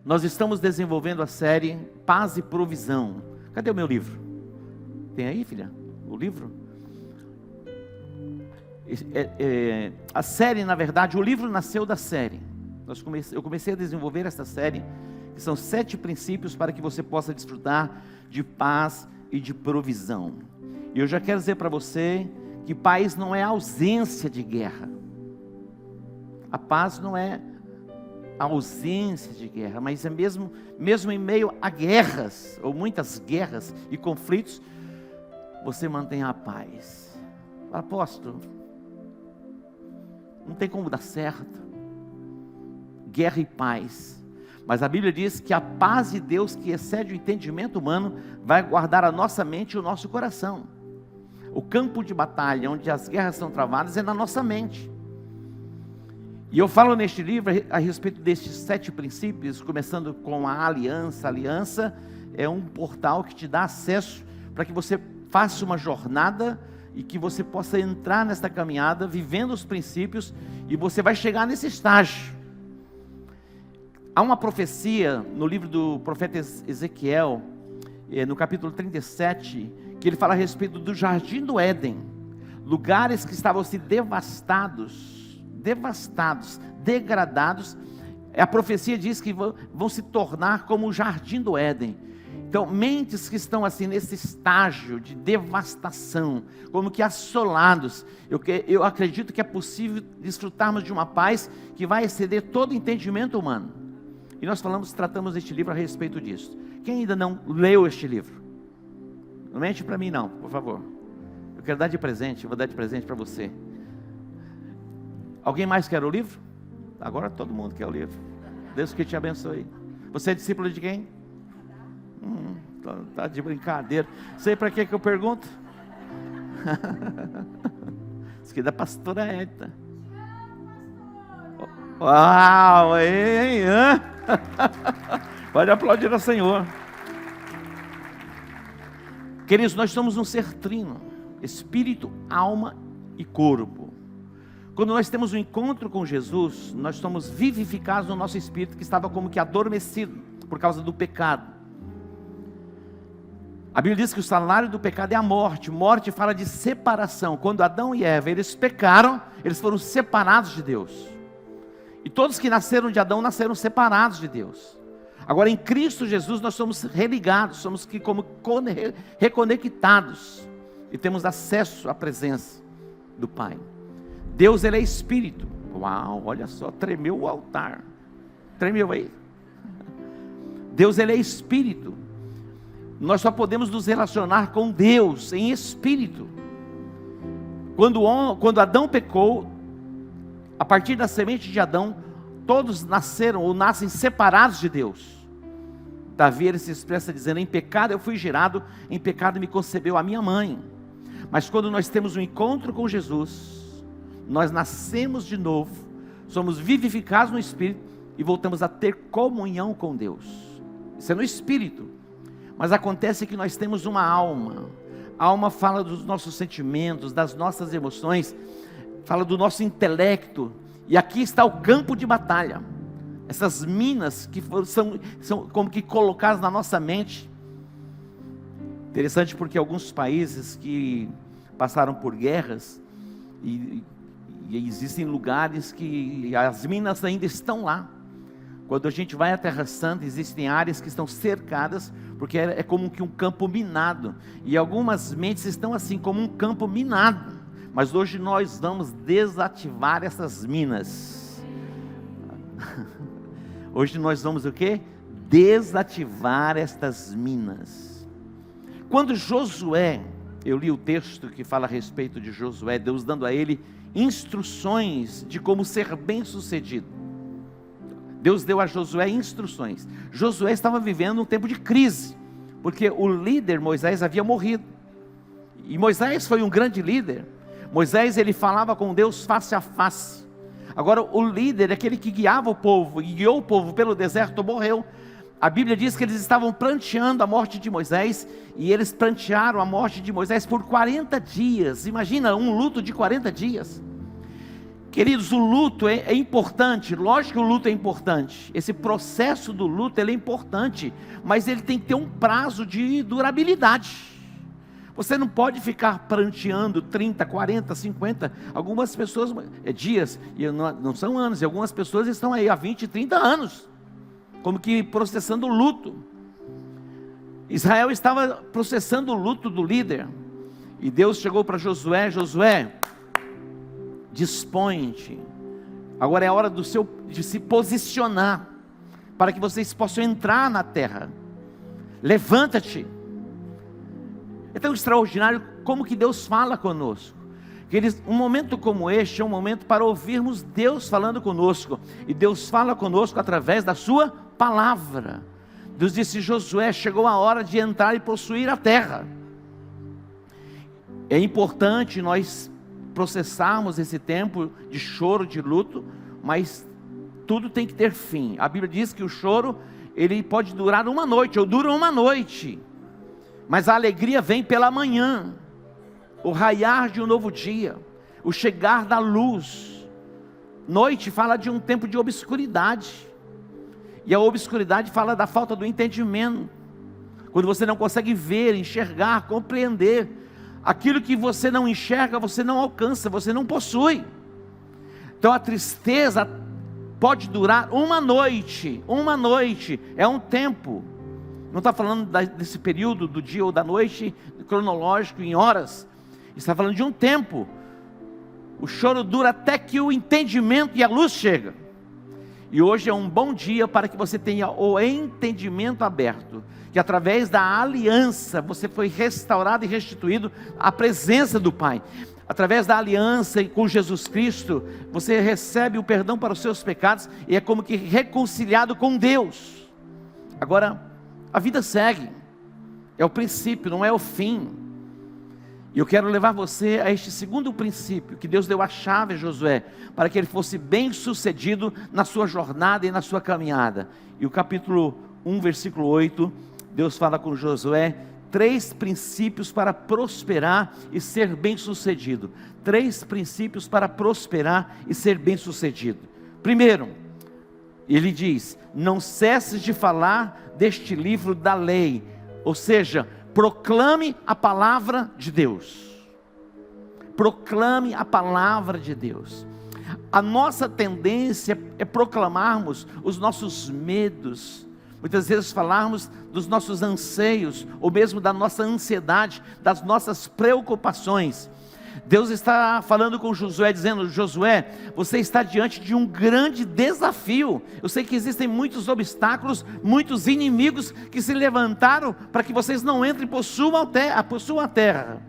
Nós estamos desenvolvendo a série Paz e Provisão. Cadê o meu livro? Tem aí, filha? O livro? A série, na verdade, o livro nasceu da série. Eu comecei a desenvolver essa série, que são 7 princípios para que você possa desfrutar de paz e de provisão. E eu já quero dizer para você que paz não é ausência de guerra. A paz não é a ausência de guerra, mas é mesmo em meio a guerras, ou muitas guerras e conflitos, você mantém a paz. Apóstolo, não tem como dar certo. Guerra e paz. Mas a Bíblia diz que a paz de Deus, que excede o entendimento humano, vai guardar a nossa mente e o nosso coração. O campo de batalha, onde as guerras são travadas, é na nossa mente. E eu falo neste livro a respeito destes 7 princípios, começando com a aliança. A aliança é um portal que te dá acesso para que você faça uma jornada e que você possa entrar nesta caminhada, vivendo os princípios, e você vai chegar nesse estágio. Há uma profecia no livro do profeta Ezequiel, no capítulo 37, que ele fala a respeito do jardim do Éden, lugares que estavam assim devastados, degradados. A profecia diz que vão se tornar como o jardim do Éden. Então, mentes que estão assim nesse estágio de devastação, como que assolados, eu acredito que é possível desfrutarmos de uma paz que vai exceder todo entendimento humano. E nós tratamos este livro a respeito disso. Quem ainda não leu este livro? Não mente para mim não, por favor. Eu quero dar de presente, eu vou dar de presente para você. Alguém mais quer o livro? Agora todo mundo quer o livro. Deus que te abençoe. Você é discípulo de quem? Tá de brincadeira. Sei para que eu pergunto? Isso aqui é da pastora Edita. Uau, hein? Pode aplaudir ao Senhor. Queridos, nós somos um ser trino: espírito, alma e corpo. Quando nós temos um encontro com Jesus, nós somos vivificados no nosso espírito, que estava como que adormecido por causa do pecado. A Bíblia diz que o salário do pecado é a morte. Morte fala de separação. Quando Adão e Eva, eles pecaram, eles foram separados de Deus. E todos que nasceram de Adão, nasceram separados de Deus. Agora em Cristo Jesus, nós somos religados, somos como reconectados, e temos acesso à presença do Pai. Deus, Ele é Espírito. Uau, olha só, tremeu o altar. Tremeu aí. Deus, Ele é Espírito. Nós só podemos nos relacionar com Deus em Espírito. Quando Adão pecou, a partir da semente de Adão, todos nasceram ou nascem separados de Deus. Davi, ele se expressa dizendo: em pecado eu fui gerado, em pecado me concebeu a minha mãe. Mas quando nós temos um encontro com Jesus, nós nascemos de novo, somos vivificados no Espírito e voltamos a ter comunhão com Deus. Isso é no Espírito. Mas acontece que nós temos uma alma. A alma fala dos nossos sentimentos, das nossas emoções, fala do nosso intelecto. E aqui está o campo de batalha. Essas minas que são como que colocadas na nossa mente. Interessante, porque alguns países que passaram por guerras, e existem lugares que as minas ainda estão lá. Quando a gente vai à Terra Santa, existem áreas que estão cercadas, porque é como que um campo minado. E algumas mentes estão assim, como um campo minado. Mas hoje nós vamos desativar essas minas. Hoje nós vamos o quê? Desativar estas minas. Quando Josué, eu li o texto que fala a respeito de Josué, Deus dando a ele instruções de como ser bem sucedido. Deus deu a Josué instruções. Josué estava vivendo um tempo de crise, porque o líder Moisés havia morrido. E Moisés foi um grande líder. Moisés, ele falava com Deus face a face. Agora o líder, aquele que guiava o povo, e guiou o povo pelo deserto, morreu. A Bíblia diz que eles estavam pranteando a morte de Moisés, e eles prantearam a morte de Moisés por 40 dias. Imagina um luto de 40 dias. Queridos, o luto é importante, lógico que o luto é importante, esse processo do luto ele é importante, mas ele tem que ter um prazo de durabilidade. Você não pode ficar pranteando 30, 40, 50, algumas pessoas, dias, e não são anos, e algumas pessoas estão aí há 20, 30 anos, como que processando o luto. Israel estava processando o luto do líder, e Deus chegou para Josué: Josué, dispõe-te, agora é a hora de se posicionar, para que vocês possam entrar na terra, levanta-te. É tão extraordinário como que Deus fala conosco. Um momento como este é um momento para ouvirmos Deus falando conosco, e Deus fala conosco através da sua palavra. Deus disse: Josué, chegou a hora de entrar e possuir a terra. É importante nós processarmos esse tempo de choro, de luto, mas tudo tem que ter fim. A Bíblia diz que o choro, ele pode durar uma noite, ou dura uma noite, mas a alegria vem pela manhã, o raiar de um novo dia, o chegar da luz. Noite fala de um tempo de obscuridade, e a obscuridade fala da falta do entendimento, quando você não consegue ver, enxergar, compreender. Aquilo que você não enxerga, você não alcança, você não possui. Então a tristeza pode durar uma noite, é um tempo. Não está falando desse período do dia ou da noite, cronológico, em horas. Está falando de um tempo. O choro dura até que o entendimento e a luz chegam. E hoje é um bom dia para que você tenha o entendimento aberto, que através da aliança você foi restaurado e restituído à presença do Pai. Através da aliança com Jesus Cristo, você recebe o perdão para os seus pecados e é como que reconciliado com Deus. Agora, a vida segue, é o princípio, não é o fim. E eu quero levar você a este segundo princípio, que Deus deu a chave a Josué, para que ele fosse bem sucedido na sua jornada e na sua caminhada. E o capítulo 1, versículo 8, Deus fala com Josué 3 princípios para prosperar e ser bem sucedido. 3 princípios para prosperar e ser bem sucedido. Primeiro, ele diz: não cesses de falar deste livro da lei, ou seja, proclame a palavra de Deus. Proclame a palavra de Deus. A nossa tendência é proclamarmos os nossos medos, muitas vezes falarmos dos nossos anseios, ou mesmo da nossa ansiedade, das nossas preocupações. Deus está falando com Josué, dizendo: Josué, você está diante de um grande desafio. Eu sei que existem muitos obstáculos, muitos inimigos que se levantaram para que vocês não entrem e possuam a terra.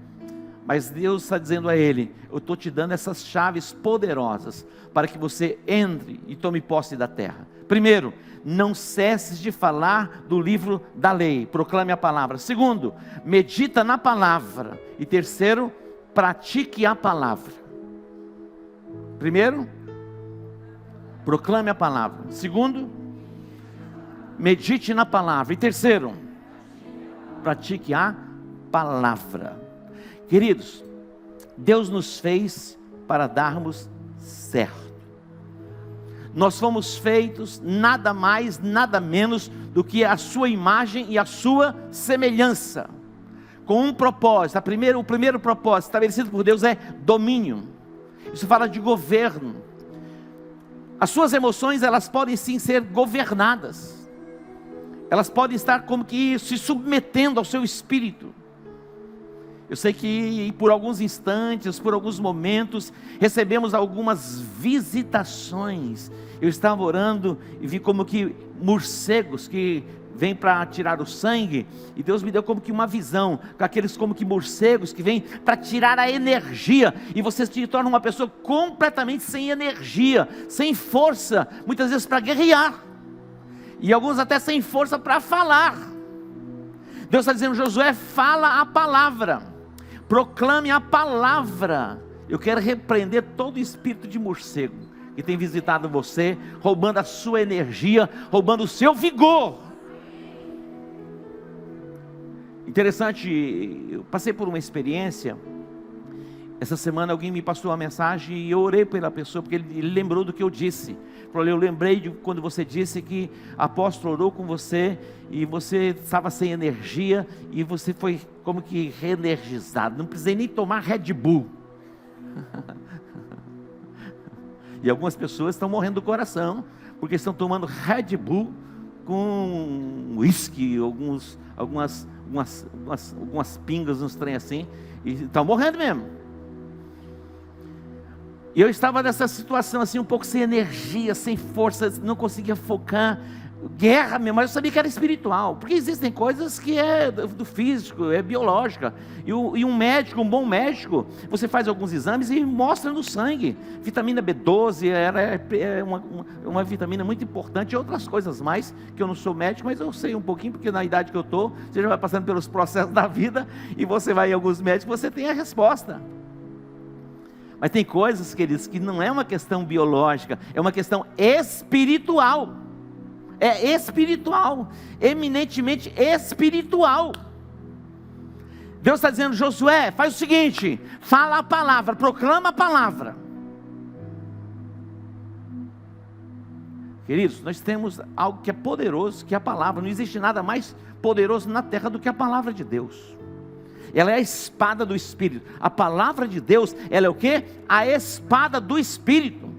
Mas Deus está dizendo a ele: eu estou te dando essas chaves poderosas para que você entre e tome posse da terra. Primeiro, não cesses de falar do livro da lei, proclame a palavra. Segundo, medita na palavra. E terceiro, pratique a palavra. Primeiro, proclame a palavra. Segundo, medite na palavra. E terceiro, pratique a palavra. Queridos, Deus nos fez para darmos certo. Nós fomos feitos nada mais, nada menos do que a sua imagem e a sua semelhança, com um propósito. O primeiro propósito estabelecido por Deus é domínio. Isso fala de governo. As suas emoções, elas podem sim ser governadas. Elas podem estar como que se submetendo ao seu espírito. Eu sei que por alguns instantes, por alguns momentos, recebemos algumas visitações. Eu estava orando e vi como que morcegos que vêm para tirar o sangue, e Deus me deu como que uma visão, com aqueles como que morcegos que vêm para tirar a energia, e você se torna uma pessoa completamente sem energia, sem força, muitas vezes para guerrear, e alguns até sem força para falar. Deus está dizendo: Josué, fala a palavra, proclame a palavra. Eu quero repreender todo espírito de morcego que tem visitado você, roubando a sua energia, roubando o seu vigor. Interessante, eu passei por uma experiência, Essa semana alguém me passou uma mensagem e eu orei pela pessoa, porque ele lembrou do que eu disse. Falei, eu lembrei de quando você disse que a apóstolo orou com você e você estava sem energia e você foi como que reenergizado. Não precisei nem tomar Red Bull. E algumas pessoas estão morrendo do coração, porque estão tomando Red Bull com uísque, algumas pingas, uns trem assim, e estão morrendo mesmo. E eu estava nessa situação assim, um pouco sem energia, sem força, não conseguia focar, guerra mesmo, mas eu sabia que era espiritual, porque existem coisas que é do físico, é biológica, e um médico, um bom médico, você faz alguns exames e mostra no sangue, vitamina B12, é uma vitamina muito importante, e outras coisas mais, que eu não sou médico, mas eu sei um pouquinho, porque na idade que eu estou, você já vai passando pelos processos da vida, e você vai em alguns médicos, você tem a resposta. Mas tem coisas, queridos, que não é uma questão biológica, é uma questão espiritual. É espiritual, eminentemente espiritual. Deus está dizendo, Josué, faz o seguinte, fala a palavra, proclama a palavra. Queridos, nós temos algo que é poderoso, que é a palavra. Não existe nada mais poderoso na terra do que a palavra de Deus. Ela é a espada do Espírito. A palavra de Deus, ela é o quê? A espada do Espírito.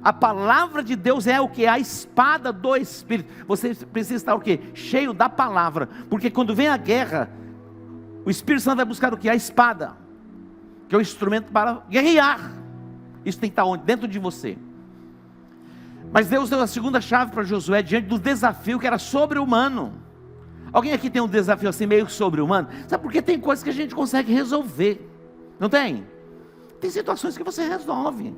A palavra de Deus é o que? A espada do Espírito. Você precisa estar o quê? Cheio da palavra. Porque quando vem a guerra, o Espírito Santo vai buscar o quê? A espada, que é o instrumento para guerrear. Isso tem que estar onde? Dentro de você. Mas Deus deu a segunda chave para Josué, diante do desafio que era sobre-humano. Alguém aqui tem um desafio assim meio sobre-humano? Sabe por quê? Tem coisas que a gente consegue resolver. Não tem? Tem situações que você resolve.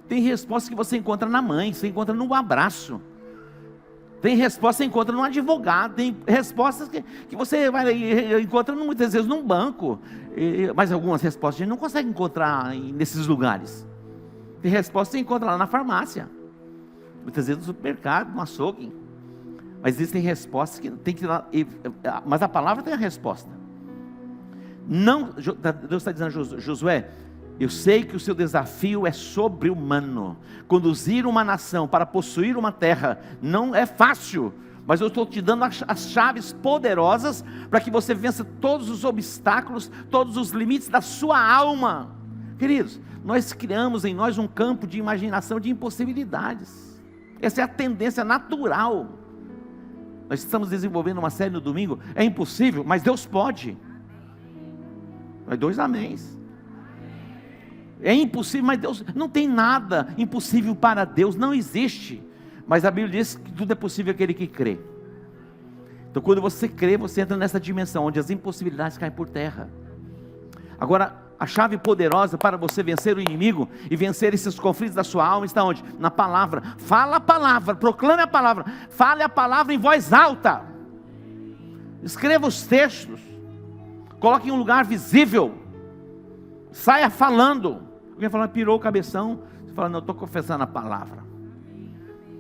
Tem respostas que você encontra na mãe, você encontra num abraço. Tem respostas que você encontra num advogado. Tem respostas que você encontra muitas vezes num banco. Mas algumas respostas a gente não consegue encontrar nesses lugares. Tem respostas que você encontra lá na farmácia. Muitas vezes no supermercado, no açougue. Mas existem respostas que tem que ir lá. Mas a palavra tem a resposta. Não, Deus está dizendo a Josué, eu sei que o seu desafio é sobre-humano. Conduzir uma nação para possuir uma terra não é fácil. Mas eu estou te dando as chaves poderosas para que você vença todos os obstáculos, todos os limites da sua alma. Queridos, nós criamos em nós um campo de imaginação de impossibilidades. Essa é a tendência natural. Nós estamos desenvolvendo uma série no domingo. É impossível, mas Deus pode. Vai 2 améns. É impossível, mas Deus, não tem nada impossível para Deus, não existe. Mas a Bíblia diz que tudo é possível aquele que crê. Então quando você crê, você entra nessa dimensão onde as impossibilidades caem por terra. Agora, a chave poderosa para você vencer o inimigo e vencer esses conflitos da sua alma está onde? Na palavra. Fala a palavra, proclame a palavra, fale a palavra em voz alta. Escreva os textos, coloque em um lugar visível, saia falando. Alguém fala, pirou o cabeção. Você fala, não, eu estou confessando a palavra,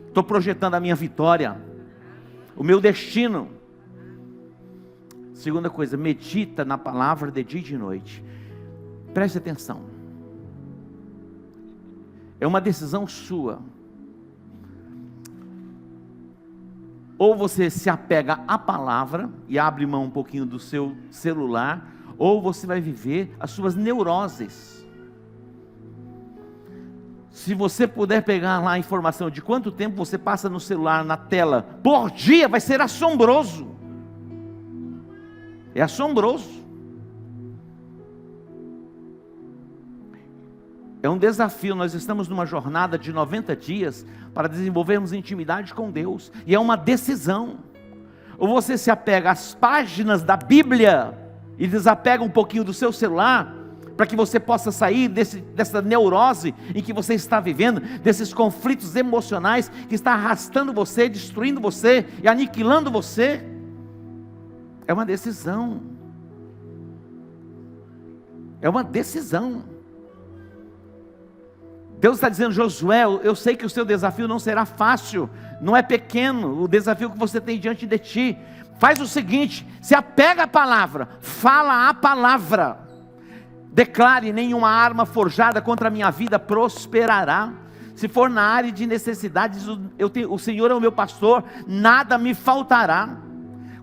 estou projetando a minha vitória, o meu destino. Segunda coisa, medita na palavra de dia e de noite. Preste atenção. É uma decisão sua. Ou você se apega à palavra e abre mão um pouquinho do seu celular, ou você vai viver as suas neuroses. Se você puder pegar lá a informação de quanto tempo você passa no celular, na tela, por dia, vai ser assombroso. É assombroso. É um desafio, nós estamos numa jornada de 90 dias para desenvolvermos intimidade com Deus, e é uma decisão. Ou você se apega às páginas da Bíblia e desapega um pouquinho do seu celular, para que você possa sair dessa neurose em que você está vivendo, desses conflitos emocionais que está arrastando você, destruindo você e aniquilando você. É uma decisão. É uma decisão. Deus está dizendo: Josué, eu sei que o seu desafio não será fácil, não é pequeno o desafio que você tem diante de ti. Faz o seguinte, se apega à palavra, fala a palavra, declare: nenhuma arma forjada contra a minha vida prosperará. Se for na área de necessidades, o Senhor é o meu pastor, nada me faltará.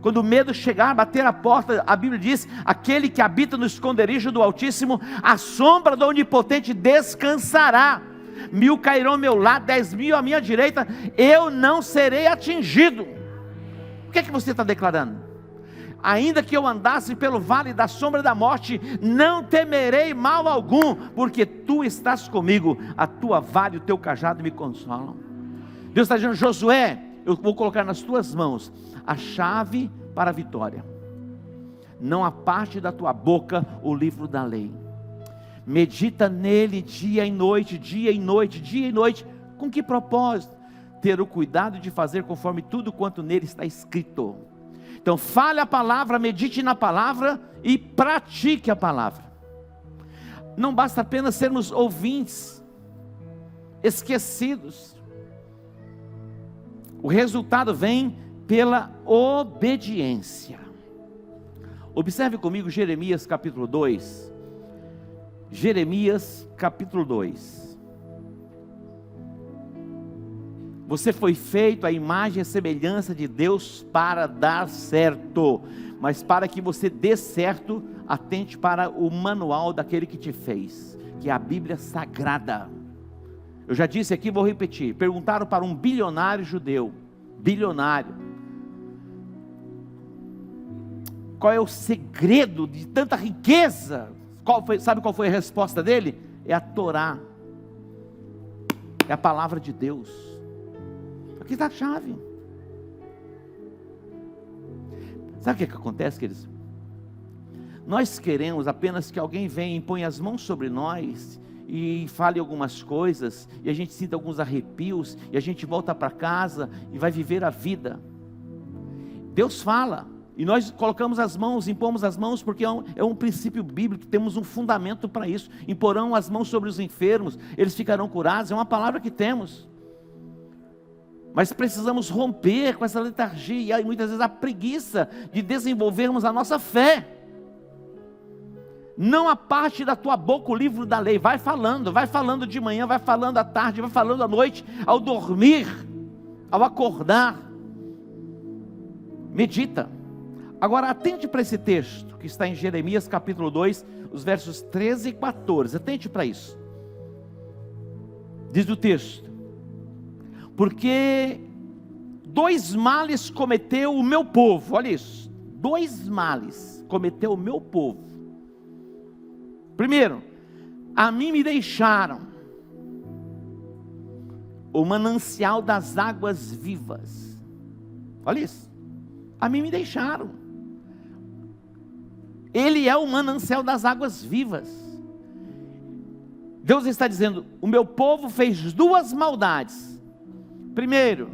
Quando o medo chegar, bater a porta, a Bíblia diz: aquele que habita no esconderijo do Altíssimo, a sombra do Onipotente descansará. 1000 cairão ao meu lado, 10.000 à minha direita, eu não serei atingido. O que é que você está declarando? Ainda que eu andasse pelo vale da sombra da morte, não temerei mal algum, porque tu estás comigo, a tua vara e o teu cajado me consolam. Deus está dizendo: Josué, eu vou colocar nas tuas mãos a chave para a vitória. Não aparte da tua boca o livro da lei. Medita nele dia e noite, dia e noite, dia e noite. Com que propósito? Ter o cuidado de fazer conforme tudo quanto nele está escrito. Então fale a palavra, medite na palavra e pratique a palavra. Não basta apenas sermos ouvintes, esquecidos. O resultado vem pela obediência. Observe comigo Jeremias capítulo 2. Jeremias capítulo 2. Você foi feito à imagem e semelhança de Deus para dar certo. Mas para que você dê certo, atente para o manual daquele que te fez, que é a Bíblia Sagrada. Eu já disse aqui, vou repetir. Perguntaram para um bilionário judeu, bilionário, qual é o segredo de tanta riqueza? Sabe qual foi a resposta dele? É a Torá, é a palavra de Deus. Aqui está a chave. Sabe o que acontece, queridos? Nós queremos apenas que alguém venha e ponha as mãos sobre nós e fale algumas coisas, e a gente sinta alguns arrepios, e a gente volta para casa e vai viver a vida. Deus fala, e nós colocamos as mãos, impomos as mãos, porque é um princípio bíblico, temos um fundamento para isso. Imporão as mãos sobre os enfermos, eles ficarão curados, é uma palavra que temos. Mas precisamos romper com essa letargia e muitas vezes a preguiça de desenvolvermos a nossa fé. Não aparte da tua boca o livro da lei. Vai falando de manhã, vai falando à tarde, vai falando à noite, ao dormir, ao acordar. Medita. Agora atente para esse texto que está em Jeremias capítulo 2, os versos 13 e 14. Atente para isso. Diz o texto: porque 2 males cometeu o meu povo. Olha isso, 2 males cometeu o meu povo. Primeiro, a mim me deixaram o manancial das águas vivas. Olha isso, a mim me deixaram. Ele é o manancial das águas vivas. Deus está dizendo: o meu povo fez 2 maldades. Primeiro,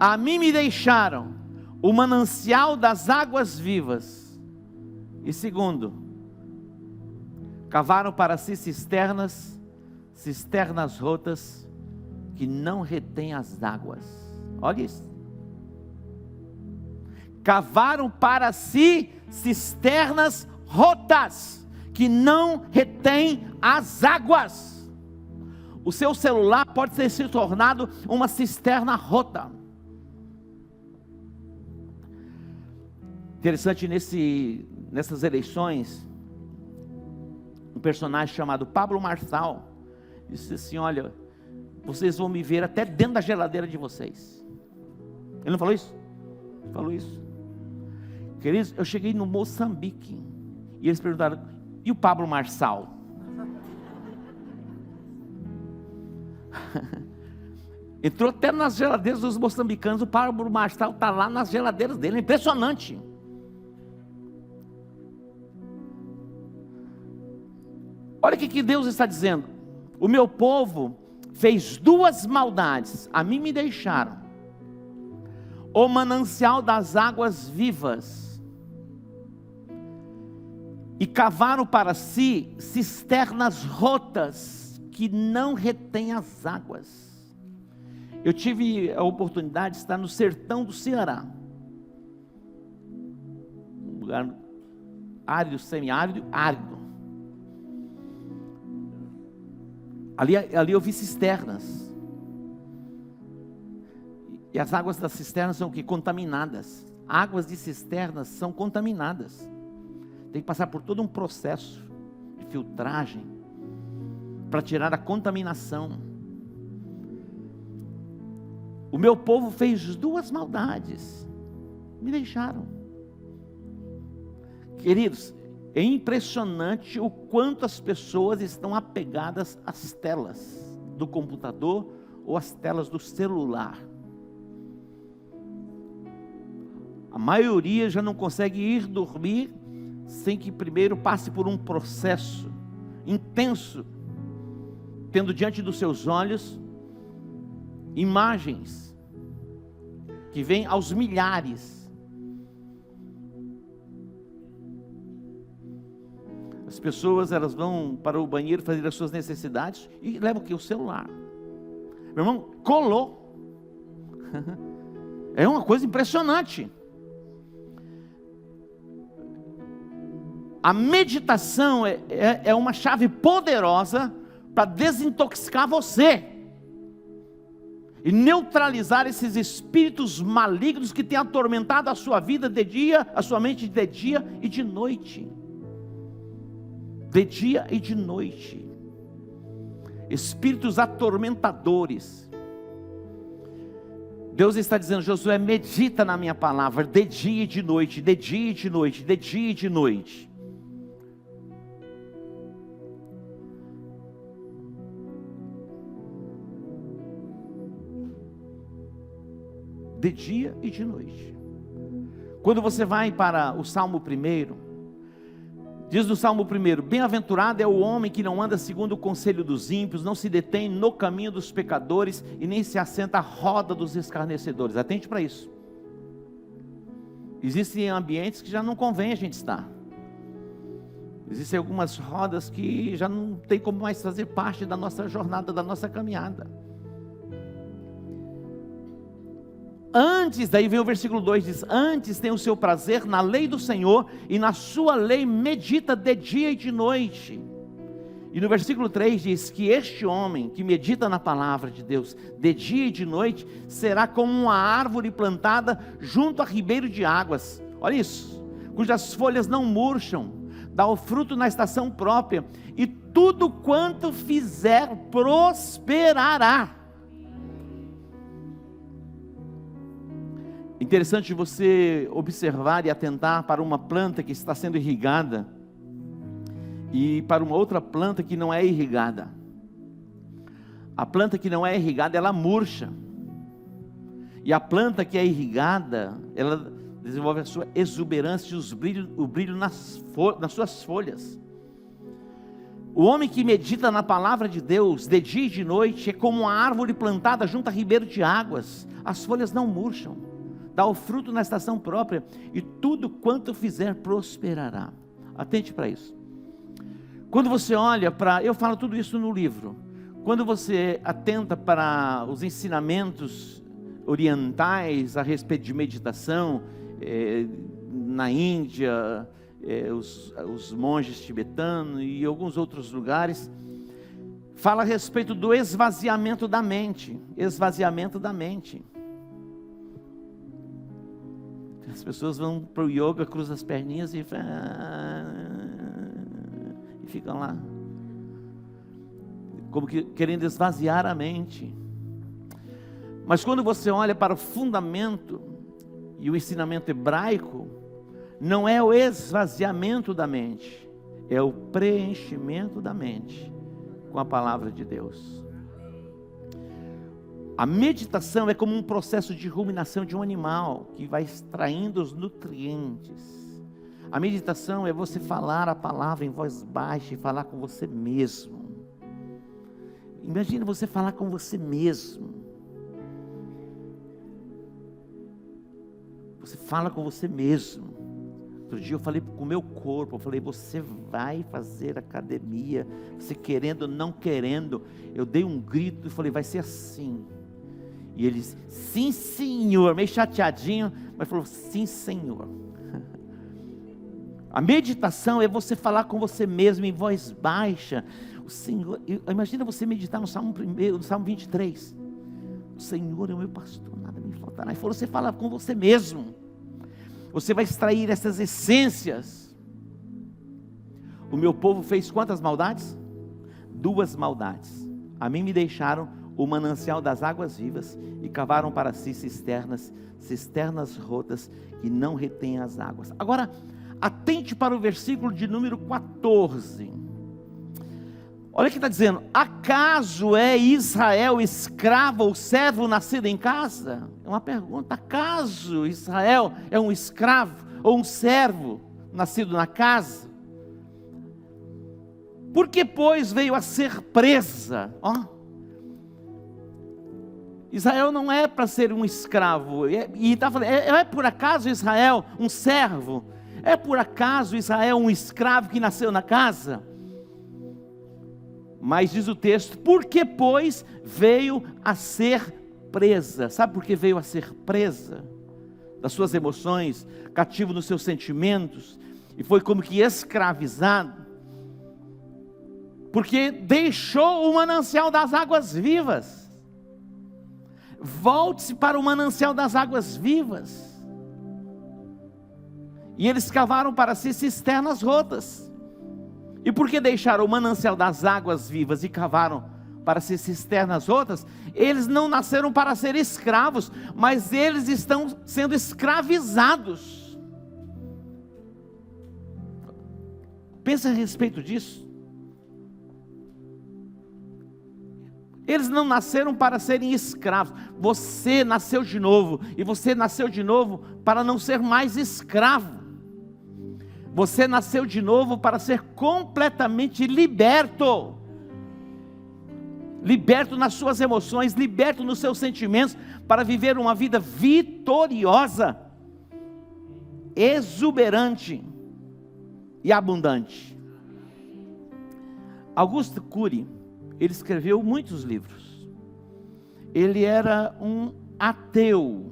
a mim me deixaram o manancial das águas vivas. E segundo, cavaram para si cisternas rotas, que não retêm as águas. Olha isso. Cavaram para si cisternas rotas, que não retêm as águas. O seu celular pode ter se tornado uma cisterna rota. Interessante, nessas eleições, um personagem chamado Pablo Marçal disse assim: olha, vocês vão me ver até dentro da geladeira de vocês. Ele não falou isso? Ele falou isso. Queridos, eu cheguei no Moçambique e eles perguntaram: e o Pablo Marçal? Entrou até nas geladeiras dos moçambicanos. O Pablo Marçal está lá nas geladeiras dele. É impressionante. Olha o que Deus está dizendo: o meu povo fez 2 maldades. A mim me deixaram o manancial das águas vivas e cavaram para si cisternas rotas, que não retém as águas. Eu tive a oportunidade de estar no sertão do Ceará, um lugar árido, semiárido, árido. Ali eu vi cisternas, e as águas das cisternas são o quê? Contaminadas. Águas de cisternas são contaminadas, tem que passar por todo um processo de filtragem, para tirar a contaminação. O meu povo fez 2 maldades, me deixaram. Queridos, é impressionante o quanto as pessoas estão apegadas às telas do computador ou às telas do celular. A maioria já não consegue ir dormir sem que primeiro passe por um processo intenso, tendo diante dos seus olhos imagens que vêm aos milhares. As pessoas, elas vão para o banheiro fazer as suas necessidades e levam o quê? O celular. Meu irmão, colou. É uma coisa impressionante. A meditação é uma chave poderosa para desintoxicar você e neutralizar esses espíritos malignos que têm atormentado a sua vida de dia, a sua mente de dia e de noite. De dia e de noite. Espíritos atormentadores. Deus está dizendo: Josué, medita na minha palavra de dia e de noite, de dia e de noite, de dia e de noite. De dia e de noite. Quando você vai para o Salmo 1, diz no Salmo 1: bem-aventurado é o homem que não anda segundo o conselho dos ímpios, não se detém no caminho dos pecadores e nem se assenta à roda dos escarnecedores. Atente para isso. Existem ambientes que já não convém a gente estar. Existem algumas rodas que já não tem como mais fazer parte da nossa jornada, da nossa caminhada. Antes, daí vem o versículo 2, diz: antes tem o seu prazer na lei do Senhor, e na sua lei medita de dia e de noite. E no versículo 3 diz que este homem que medita na palavra de Deus de dia e de noite, será como uma árvore plantada junto a ribeiro de águas, olha isso, cujas folhas não murcham, dá o fruto na estação própria, e tudo quanto fizer prosperará. Interessante você observar e atentar para uma planta que está sendo irrigada e para uma outra planta que não é irrigada. A planta que não é irrigada, ela murcha, e a planta que é irrigada, ela desenvolve a sua exuberância e o brilho nas suas folhas. O homem que medita na palavra de Deus de dia e de noite é como uma árvore plantada junto a ribeiro de águas, as folhas não murcham, dá o fruto na estação própria, e tudo quanto fizer prosperará. Atente para isso. Quando você olha para, eu falo tudo isso no livro, quando você atenta para os ensinamentos orientais a respeito de meditação, na Índia, os monges tibetanos e alguns outros lugares, fala a respeito do esvaziamento da mente, esvaziamento da mente. As pessoas vão para o yoga, cruzam as perninhas e ficam lá, como que querendo esvaziar a mente. Mas quando você olha para o fundamento e o ensinamento hebraico, não é o esvaziamento da mente, é o preenchimento da mente com a palavra de Deus. A meditação é como um processo de ruminação de um animal que vai extraindo os nutrientes. A meditação é você falar a palavra em voz baixa e falar com você mesmo. Imagina você falar com você mesmo. Você fala com você mesmo. Outro dia eu falei com o meu corpo, eu falei, você vai fazer academia, você querendo ou não querendo. Eu dei um grito e falei, vai ser assim. E ele disse, sim senhor, meio chateadinho, mas falou, sim senhor. A meditação é você falar com você mesmo em voz baixa. O Senhor, imagina você meditar no Salmo 1, no Salmo 23. O Senhor é o meu pastor, nada me faltará. E você fala com você mesmo. Você vai extrair essas essências. O meu povo fez quantas maldades? 2 maldades. A mim me deixaram o manancial das águas vivas e cavaram para si cisternas rotas que não retêm as águas. Agora, atente para o versículo de número 14. Olha o que está dizendo: acaso é Israel escravo ou servo nascido em casa? É uma pergunta. Acaso Israel é um escravo ou um servo nascido na casa? Por que, pois, veio a ser presa? Israel não é para ser um escravo. E está falando, é por acaso Israel um servo? É por acaso Israel um escravo que nasceu na casa? Mas diz o texto, porque pois veio a ser presa. Sabe por que veio a ser presa? Das suas emoções, cativo nos seus sentimentos, e foi como que escravizado, porque deixou o manancial das águas vivas. Volte-se para o manancial das águas vivas. E eles cavaram para si cisternas rotas. E porque deixaram o manancial das águas vivas e cavaram para si cisternas rotas, eles não nasceram para ser escravos, mas eles estão sendo escravizados. Pensa a respeito disso. Eles não nasceram para serem escravos. Você nasceu de novo, e você nasceu de novo para não ser mais escravo. Você nasceu de novo para ser completamente liberto. Liberto nas suas emoções, liberto nos seus sentimentos, para viver uma vida vitoriosa, exuberante e abundante. Augusto Cury, ele escreveu muitos livros. Ele era um ateu,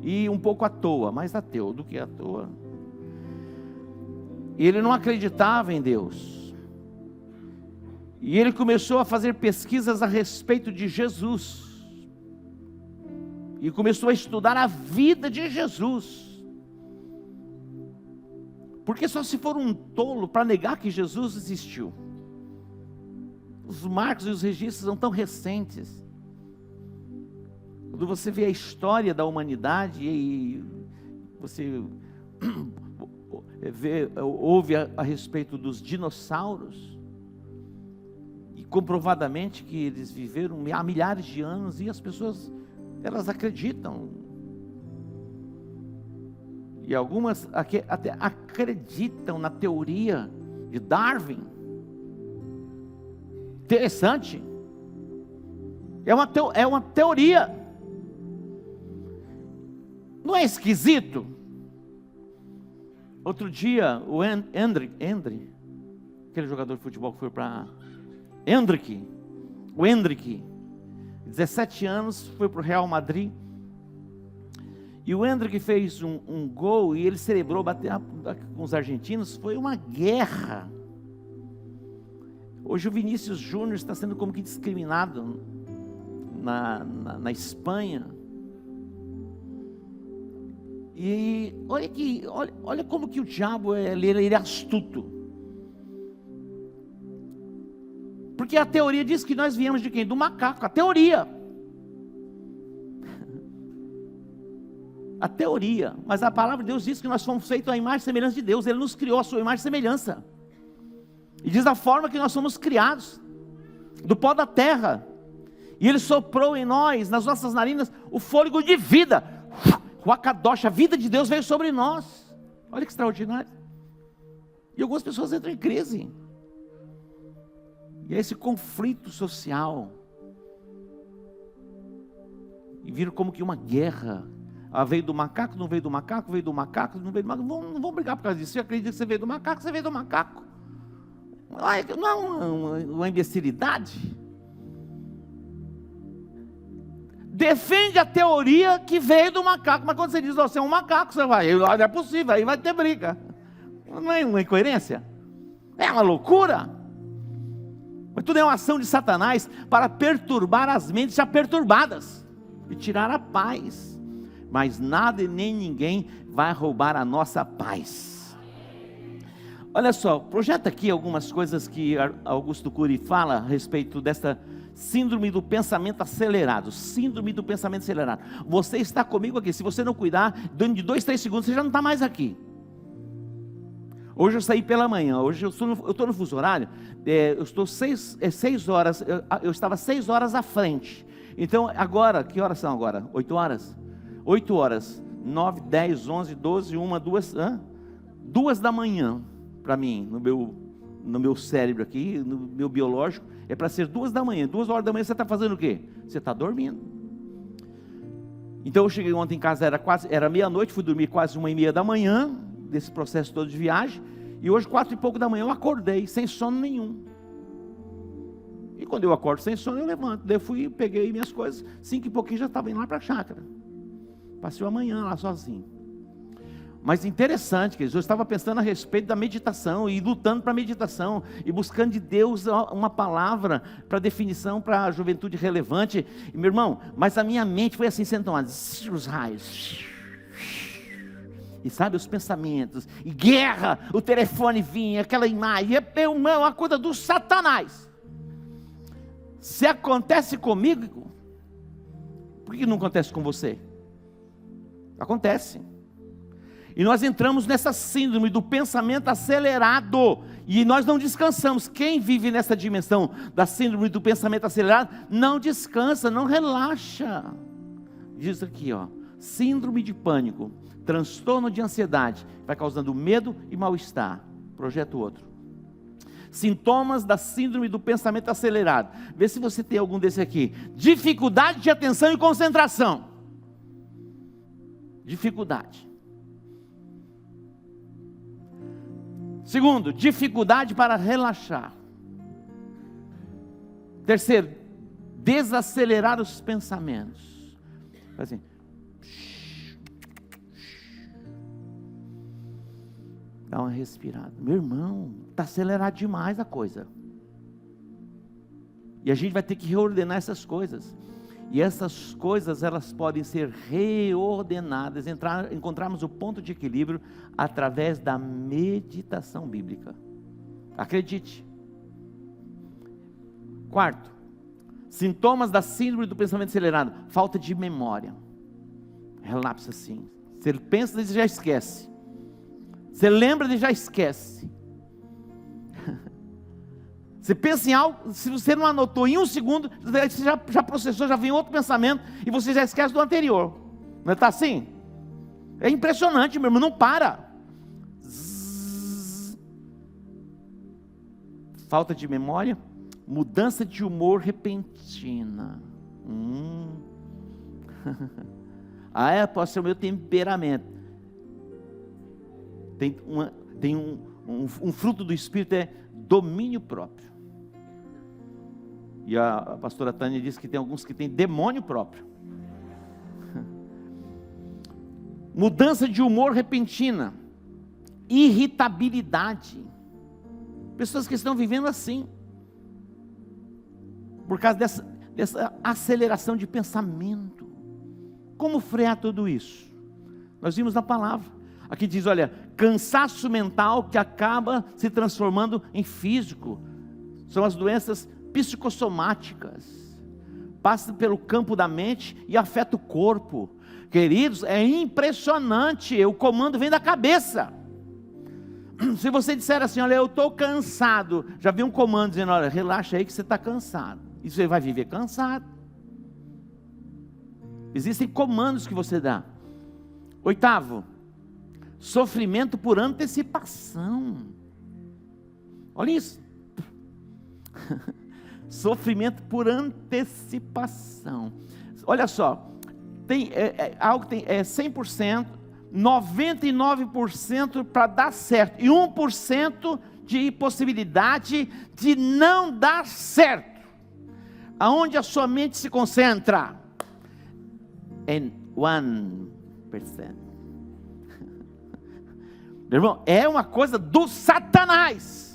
e um pouco à toa, mais ateu do que à toa. Ele não acreditava em Deus. E ele começou a fazer pesquisas a respeito de Jesus. E começou a estudar a vida de Jesus. Porque só se for um tolo para negar que Jesus existiu. Os marcos e os registros são tão recentes. Quando você vê a história da humanidade e você ouve a respeito dos dinossauros, e comprovadamente que eles viveram há milhares de anos, e as pessoas, elas acreditam, e algumas até acreditam na teoria de Darwin. Interessante. É uma teoria. Não é esquisito? Outro dia, o Hendrick, aquele jogador de futebol que foi para o Hendrick, 17 anos, foi para o Real Madrid. E o Hendrick fez um gol e ele celebrou, bater com os argentinos. Foi uma guerra. Hoje o Vinícius Júnior está sendo como que discriminado na Espanha. E olha como que o diabo ele é astuto. Porque a teoria diz que nós viemos de quem? Do macaco. A teoria. A teoria. Mas a palavra de Deus diz que nós fomos feitos à imagem e semelhança de Deus. Ele nos criou a sua imagem e semelhança. E diz da forma que nós somos criados, do pó da terra. E Ele soprou em nós, nas nossas narinas, o fôlego de vida. O Akadosh, a vida de Deus veio sobre nós. Olha que extraordinário. E algumas pessoas entram em crise. E é esse conflito social. E viram como que uma guerra Ah, veio do macaco, não veio do macaco, veio do macaco, não veio do macaco. Não vão brigar por causa disso. Você acredita que você veio do macaco, você veio do macaco. Não é uma imbecilidade? Defende a teoria que veio do macaco, mas quando você diz você é um macaco, você vai, não é possível, aí vai ter briga. Não é uma incoerência? É uma loucura? Mas tudo é uma ação de Satanás para perturbar as mentes já perturbadas e tirar a paz. Mas nada e nem ninguém vai roubar a nossa paz. Olha só, projeta aqui algumas coisas que Augusto Cury fala a respeito desta síndrome do pensamento acelerado. Síndrome do pensamento acelerado. Você está comigo aqui, se você não cuidar, dentro de 2, 3 segundos você já não está mais aqui. Hoje eu saí pela manhã, hoje eu estou no fuso horário, eu estou 6 horas, eu estava 6 horas à frente. Então agora, que horas são agora? 8 horas? 8 horas, 9, 10, 11, 12, 1, 2, 2 da manhã, para mim, no meu cérebro aqui, no meu biológico, é para ser 2 da manhã. 2 horas da manhã você está fazendo o quê? Você está dormindo. Então eu cheguei ontem em casa, era meia-noite, fui dormir quase 1h30 da manhã, desse processo todo de viagem, e hoje 4 e pouco da manhã eu acordei, sem sono nenhum. E quando eu acordo sem sono, eu levanto. Daí eu fui, peguei minhas coisas, 5 e pouquinho já estava indo lá para a chácara. Passei a manhã lá sozinho. Mas interessante, que eu estava pensando a respeito da meditação, e lutando para a meditação, e buscando de Deus uma palavra para definição para a juventude relevante. E meu irmão, mas a minha mente foi assim, sendo tomada, os raios. E sabe, os pensamentos, e guerra, o telefone vinha, aquela imagem, é uma coisa do Satanás. Se acontece comigo, por que não acontece com você? Acontece. E nós entramos nessa síndrome do pensamento acelerado, e nós não descansamos. Quem vive nessa dimensão da síndrome do pensamento acelerado, não descansa, não relaxa. Diz aqui, ó, síndrome de pânico, transtorno de ansiedade, vai causando medo e mal-estar. Projeto outro. Sintomas da síndrome do pensamento acelerado. Vê se você tem algum desse aqui. Dificuldade de atenção e concentração. Dificuldade. Segundo, dificuldade para relaxar. Terceiro, desacelerar os pensamentos. Assim. Dá uma respirada. Meu irmão, está acelerado demais a coisa. E a gente vai ter que reordenar essas coisas. E essas coisas, elas podem ser reordenadas, encontrarmos o ponto de equilíbrio através da meditação bíblica. Acredite. Quarto, sintomas da síndrome do pensamento acelerado: falta de memória. Relapsa assim. Você pensa e já esquece. Você lembra e já esquece. Você pensa em algo, se você não anotou em 1 segundo, você já processou, já vem outro pensamento, e você já esquece do anterior. Não está assim? É impressionante, meu irmão, não para. Falta de memória, mudança de humor repentina. Pode ser o meu temperamento. Tem um fruto do Espírito, é domínio próprio. E a pastora Tânia disse que tem alguns que têm demônio próprio. Mudança de humor repentina, irritabilidade. Pessoas que estão vivendo assim, por causa dessa aceleração de pensamento. Como frear tudo isso? Nós vimos na palavra. Aqui diz, olha, cansaço mental que acaba se transformando em físico. São as doenças psicossomáticas. Passa pelo campo da mente e afeta o corpo. Queridos, é impressionante, o comando vem da cabeça. Se você disser assim, olha, eu estou cansado, já vi um comando dizendo, olha, relaxa aí que você está cansado. E você vai viver cansado. Existem comandos que você dá. Oitavo, sofrimento por antecipação. Olha isso. Sofrimento por antecipação. Olha só, algo que tem 100%, 99% para dar certo, e 1% de possibilidade de não dar certo. Aonde a sua mente se concentra? Em 1%. Meu irmão, é uma coisa do Satanás.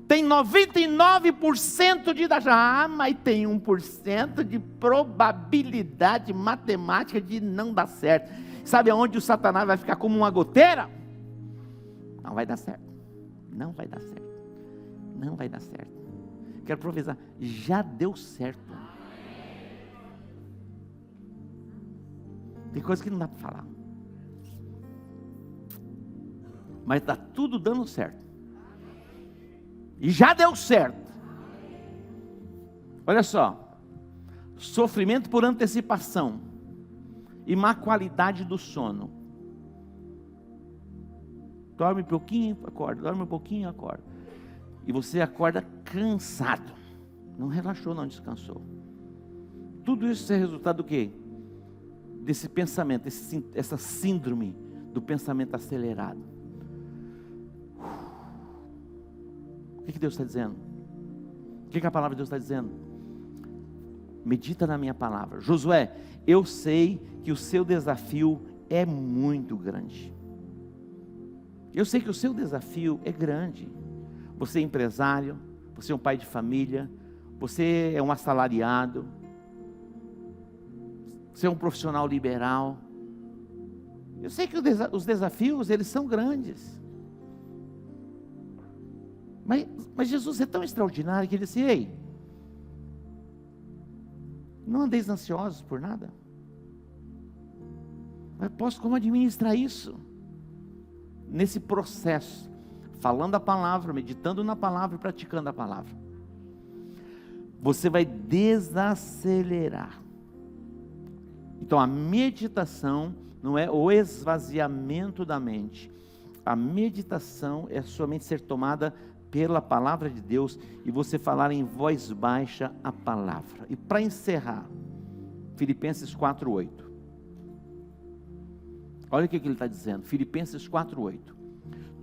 Tem 99% de dar, mas tem 1% de probabilidade matemática de não dar certo. Sabe aonde o Satanás vai ficar como uma goteira? Não vai dar certo. Não vai dar certo. Não vai dar certo. Quero profetizar, já deu certo. Tem coisa que não dá para falar. Mas está tudo dando certo. E já deu certo. Olha só. Sofrimento por antecipação. E má qualidade do sono. Dorme um pouquinho, acorda. Dorme um pouquinho, acorda. E você acorda cansado. Não relaxou, não descansou. Tudo isso é resultado do quê? Desse pensamento, essa síndrome do pensamento acelerado. O que Deus está dizendo? O que a palavra de Deus está dizendo? Medita na minha palavra. Josué, eu sei que o seu desafio é muito grande. Eu sei que o seu desafio é grande. Você é empresário, você é um pai de família, você é um assalariado, você é um profissional liberal. Eu sei que os desafios, eles são grandes. Mas Jesus é tão extraordinário que ele disse: ei, não andeis ansiosos por nada. Mas posso como administrar isso? Nesse processo, falando a palavra, meditando na palavra e praticando a palavra. Você vai desacelerar. Então a meditação não é o esvaziamento da mente. A meditação é somente ser tomada pela palavra de Deus e você falar em voz baixa a palavra. E para encerrar, Filipenses 4:8. Olha o que ele está dizendo, Filipenses 4:8.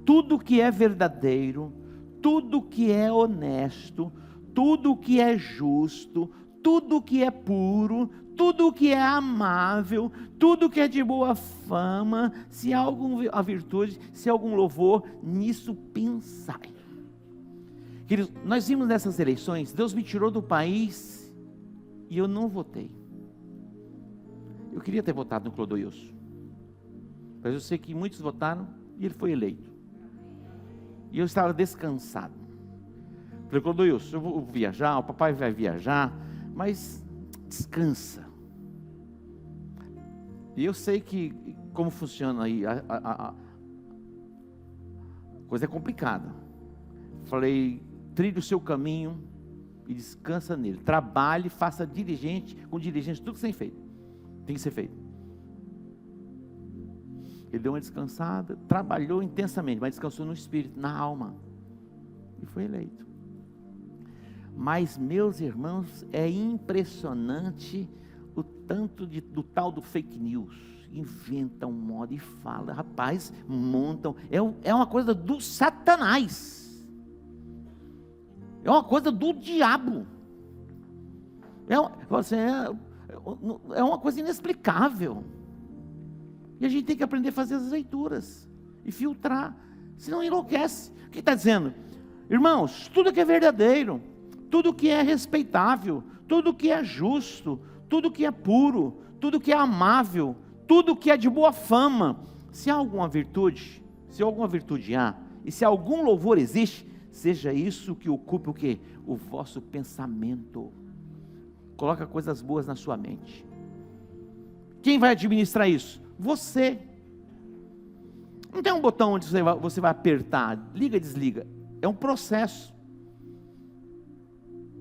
Tudo que é verdadeiro, tudo que é honesto, tudo que é justo, tudo que é puro, tudo que é amável, tudo que é de boa fama, se há alguma virtude, se há algum louvor, nisso pensai. Queridos, nós vimos nessas eleições, Deus me tirou do país e eu não votei. Eu queria ter votado no Clodoilson, mas eu sei que muitos votaram e ele foi eleito. E eu estava descansado. Falei: Clodoilson, eu vou viajar, o papai vai viajar, mas descansa. E eu sei que como funciona aí, a coisa é complicada. Falei: trilhe o seu caminho e descansa nele. Trabalhe, faça com diligência, tudo que tem que ser feito. Ele deu uma descansada, trabalhou intensamente, mas descansou no espírito, na alma, e foi eleito. Mas, meus irmãos, é impressionante o tanto do tal do fake news. Inventam um modo e fala, rapaz, montam, é uma coisa do Satanás. É uma coisa do diabo. É uma coisa inexplicável. E a gente tem que aprender a fazer as leituras e filtrar, senão enlouquece. O que está dizendo? Irmãos, tudo que é verdadeiro, tudo que é respeitável, tudo que é justo, tudo que é puro, tudo que é amável, tudo que é de boa fama, se há alguma virtude há, e se algum louvor existe, seja isso que ocupe o quê? O vosso pensamento. Coloca coisas boas na sua mente. Quem vai administrar isso? Você. Não tem um botão onde você vai apertar, liga e desliga. É um processo.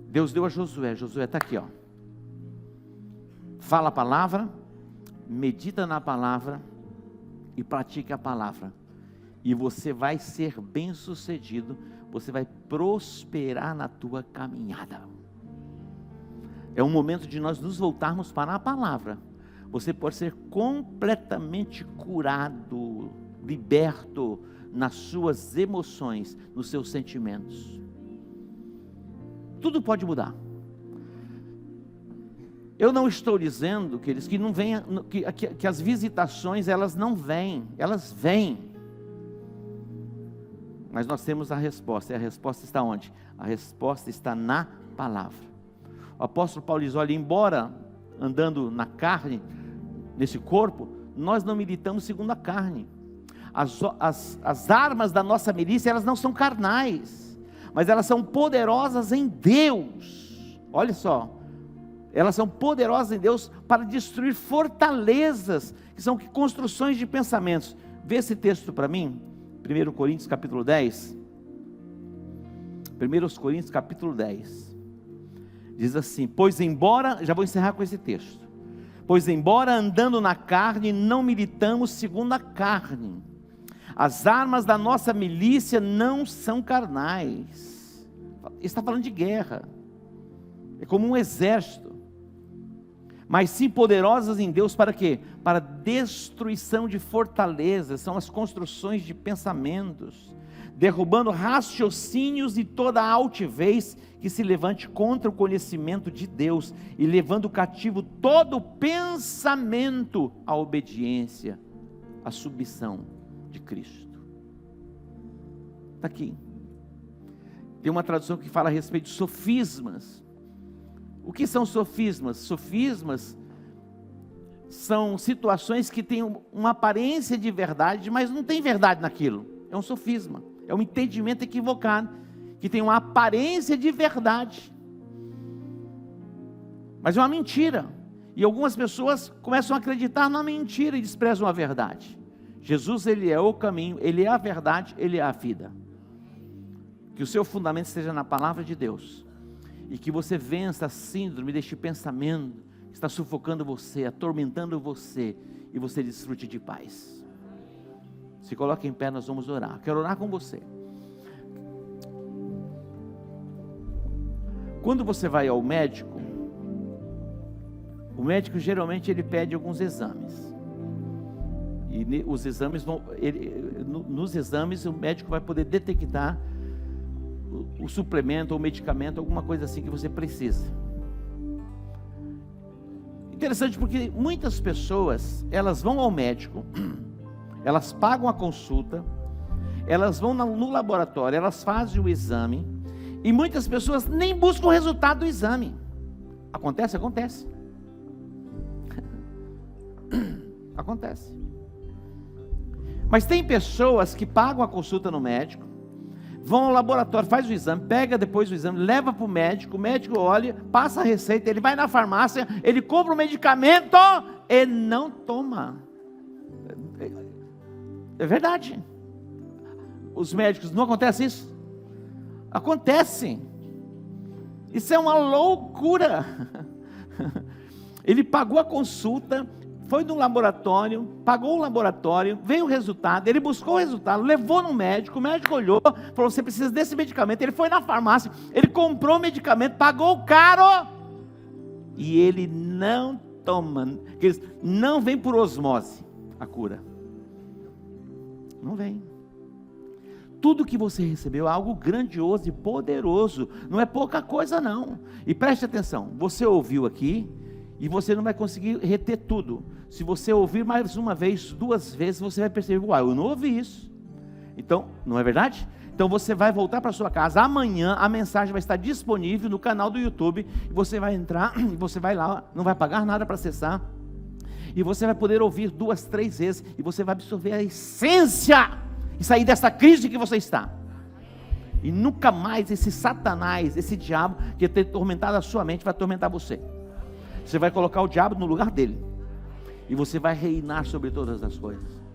Deus deu a Josué está aqui, ó. Fala a palavra, medita na palavra e pratica a palavra. E você vai ser bem sucedido, você vai prosperar na tua caminhada. É um momento de nós nos voltarmos para a palavra, você pode ser completamente curado, liberto nas suas emoções, nos seus sentimentos. Tudo pode mudar. Eu não estou dizendo, queridos, que não venha, que as visitações elas não vêm, elas vêm. Mas nós temos a resposta, e a resposta está onde? A resposta está na palavra. O apóstolo Paulo diz: olha, embora andando na carne, nesse corpo, nós não militamos segundo a carne. As armas da nossa milícia, elas não são carnais, mas elas são poderosas em Deus. Olha só, elas são poderosas em Deus para destruir fortalezas, que são construções de pensamentos. Vê esse texto para mim, 1 Coríntios capítulo 10. 1 Coríntios capítulo 10. Diz assim: pois embora, já vou encerrar com esse texto. Pois embora andando na carne, não militamos segundo a carne. As armas da nossa milícia não são carnais. Está falando de guerra. É como um exército. Mas sim poderosas em Deus para quê? Para destruição de fortalezas. São as construções de pensamentos, derrubando raciocínios e toda a altivez que se levante contra o conhecimento de Deus, e levando cativo todo pensamento à obediência, à submissão de Cristo. Está aqui. Tem uma tradução que fala a respeito de sofismas. O que são sofismas? Sofismas são situações que têm uma aparência de verdade, mas não tem verdade naquilo. É um sofisma, é um entendimento equivocado, que tem uma aparência de verdade, mas é uma mentira. E algumas pessoas começam a acreditar na mentira e desprezam a verdade. Jesus, Ele é o caminho, Ele é a verdade, Ele é a vida. Que o seu fundamento esteja na palavra de Deus, e que você vença a síndrome deste pensamento que está sufocando você, atormentando você, e você desfrute de paz. Se coloque em pé, nós vamos orar. Quero orar com você. Quando você vai ao médico, o médico geralmente ele pede alguns exames. E os exames nos exames o médico vai poder detectar o suplemento ou medicamento, alguma coisa assim que você precisa. Interessante, porque muitas pessoas, elas vão ao médico, elas pagam a consulta, elas vão no laboratório, elas fazem o exame, e muitas pessoas nem buscam o resultado do exame. Acontece? Acontece. Acontece. Mas tem pessoas que pagam a consulta no médico, vão ao laboratório, faz o exame, pega depois o exame, leva para o médico olha, passa a receita, ele vai na farmácia, ele compra o medicamento e não toma. É verdade. Os médicos, não acontece isso? Acontece. Isso é uma loucura. Ele pagou a consulta, foi no laboratório, pagou o laboratório, veio o resultado, ele buscou o resultado, levou no médico, o médico olhou, falou: você precisa desse medicamento. Ele foi na farmácia, ele comprou o medicamento, pagou caro, e ele não toma. Não vem por osmose a cura. Não vem. Tudo que você recebeu é algo grandioso e poderoso, não é pouca coisa não. E preste atenção, você ouviu aqui, e você não vai conseguir reter tudo. Se você ouvir mais uma vez, 2 vezes, você vai perceber: uau, eu não ouvi isso. Então, não é verdade? Então você vai voltar para sua casa, amanhã a mensagem vai estar disponível no canal do YouTube, e você vai entrar, e você vai lá, não vai pagar nada para acessar, e você vai poder ouvir 2, 3 vezes, e você vai absorver a essência, e sair dessa crise que você está. E nunca mais esse Satanás, esse diabo que tem atormentado a sua mente, vai atormentar você. Você vai colocar o diabo no lugar dele, e você vai reinar sobre todas as coisas.